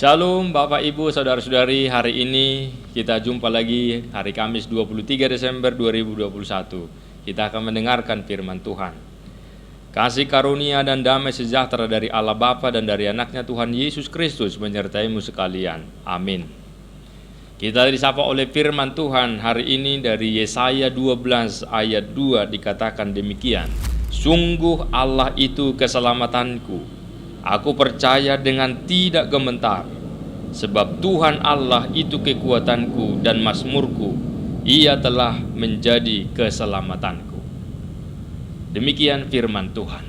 Shalom Bapak Ibu Saudara-saudari, hari ini kita jumpa lagi hari Kamis 23 Desember 2021. Kita akan mendengarkan firman Tuhan. Kasih karunia dan damai sejahtera dari Allah Bapa dan dari anaknya Tuhan Yesus Kristus menyertaimu sekalian. Amin. Kita disapa oleh firman Tuhan hari ini dari Yesaya 12 ayat 2 dikatakan demikian. Sungguh Allah itu keselamatanku. Aku percaya dengan tidak gemetar, sebab Tuhan Allah itu kekuatanku dan mazmurku. Ia telah menjadi keselamatanku. Demikian firman Tuhan.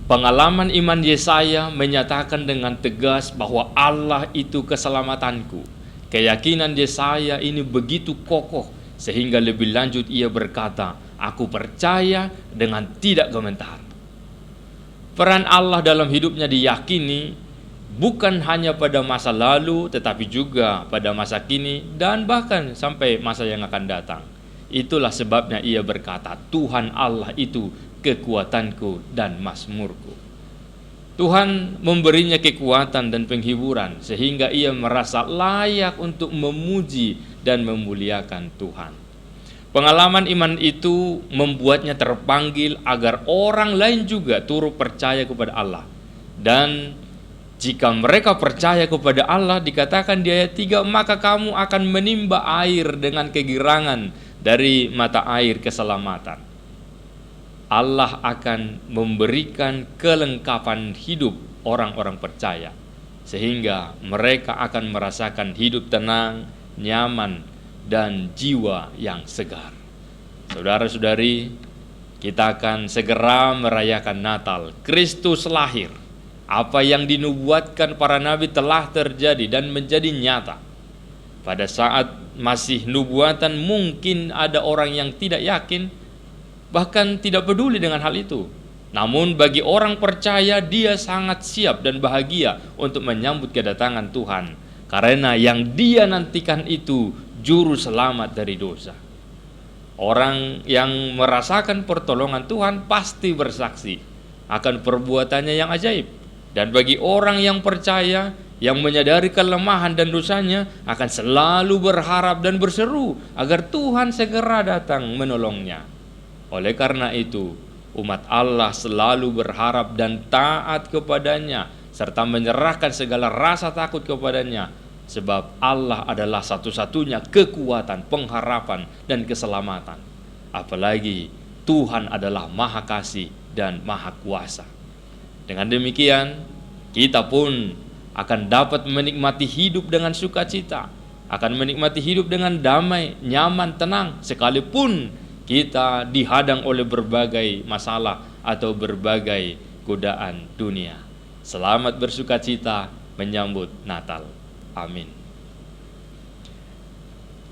Pengalaman iman Yesaya menyatakan dengan tegas bahwa Allah itu keselamatanku. Keyakinan Yesaya ini begitu kokoh sehingga lebih lanjut ia berkata, aku percaya dengan tidak gemetar. Peran Allah dalam hidupnya diyakini bukan hanya pada masa lalu, tetapi juga pada masa kini dan bahkan sampai masa yang akan datang. Itulah sebabnya ia berkata, Tuhan Allah itu kekuatanku dan mazmurku. Tuhan memberinya kekuatan dan penghiburan sehingga ia merasa layak untuk memuji dan memuliakan Tuhan. Pengalaman iman itu membuatnya terpanggil agar orang lain juga turut percaya kepada Allah. Dan jika mereka percaya kepada Allah, dikatakan di ayat 3, maka kamu akan menimba air dengan kegirangan dari mata air keselamatan. Allah akan memberikan kelengkapan hidup orang-orang percaya, sehingga mereka akan merasakan hidup tenang, nyaman, dan jiwa yang segar. Saudara-saudari, kita akan segera merayakan Natal. Kristus lahir. Apa yang dinubuatkan para nabi telah terjadi dan menjadi nyata. Pada saat masih nubuatan mungkin ada orang yang tidak yakin, bahkan tidak peduli dengan hal itu. Namun bagi orang percaya, dia sangat siap dan bahagia untuk menyambut kedatangan Tuhan, karena yang dia nantikan itu juru selamat dari dosa. Orang yang merasakan pertolongan Tuhan pasti bersaksi akan perbuatannya yang ajaib. Dan bagi orang yang percaya, yang menyadari kelemahan dan dosanya, akan selalu berharap dan berseru agar Tuhan segera datang menolongnya. Oleh karena itu, umat Allah selalu berharap dan taat kepadanya, serta menyerahkan segala rasa takut kepadanya, sebab Allah adalah satu-satunya kekuatan, pengharapan, dan keselamatan. Apalagi Tuhan adalah Maha Kasih dan Maha Kuasa. Dengan demikian, kita pun akan dapat menikmati hidup dengan sukacita, akan menikmati hidup dengan damai, nyaman, tenang, sekalipun kita dihadang oleh berbagai masalah atau berbagai godaan dunia. Selamat bersukacita menyambut Natal. Amin.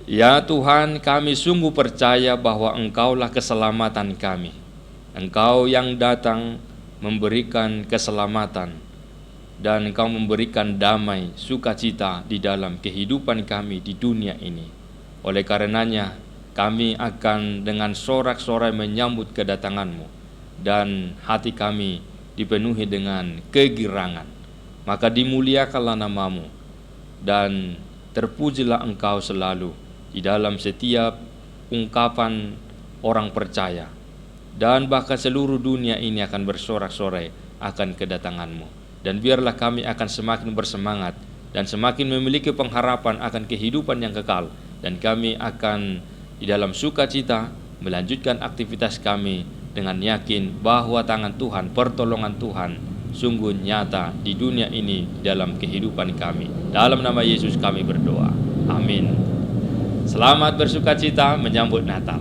Ya Tuhan, kami sungguh percaya bahwa Engkaulah keselamatan kami. Engkau yang datang memberikan keselamatan, dan Engkau memberikan damai, sukacita di dalam kehidupan kami di dunia ini. Oleh karenanya, kami akan dengan sorak-sorai menyambut kedatangan-Mu, dan hati kami dipenuhi dengan kegirangan. Maka dimuliakanlah nama-Mu, dan terpujilah Engkau selalu di dalam setiap ungkapan orang percaya, dan bahkan seluruh dunia ini akan bersorak-sorai akan kedatangan-Mu. Dan biarlah kami akan semakin bersemangat dan semakin memiliki pengharapan akan kehidupan yang kekal, dan kami akan di dalam sukacita melanjutkan aktivitas kami dengan yakin bahwa tangan Tuhan, pertolongan Tuhan sungguh nyata di dunia ini dalam kehidupan kami. Dalam nama Yesus kami berdoa. Amin. Selamat bersukacita menyambut Natal.